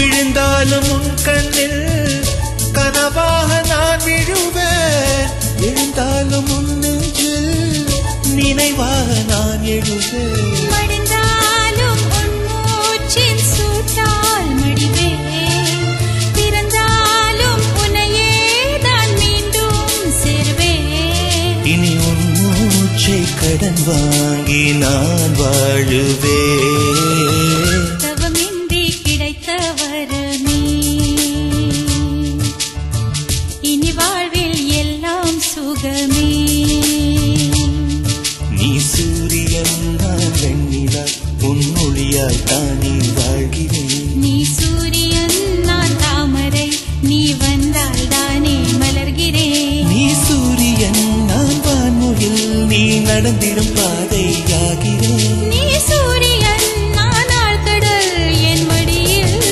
விழுந்தாலும் உன் கண்ணில் கனவாக நான் விழுவேன். எழுந்தாலும் உன் நெஞ்சில் நினைவாக நான் எழுவேன். மடிந்தாலும் உன் மூச்சின் சூட்டால் மடிவேன். பிறந்தாலும் உன்னையே தான் மீண்டும் சேர்வேன். இனி உன் மூச்சை கடன் வாங்கி நான் வாழுவேன். தவமின்றி கிடைத்த வரம்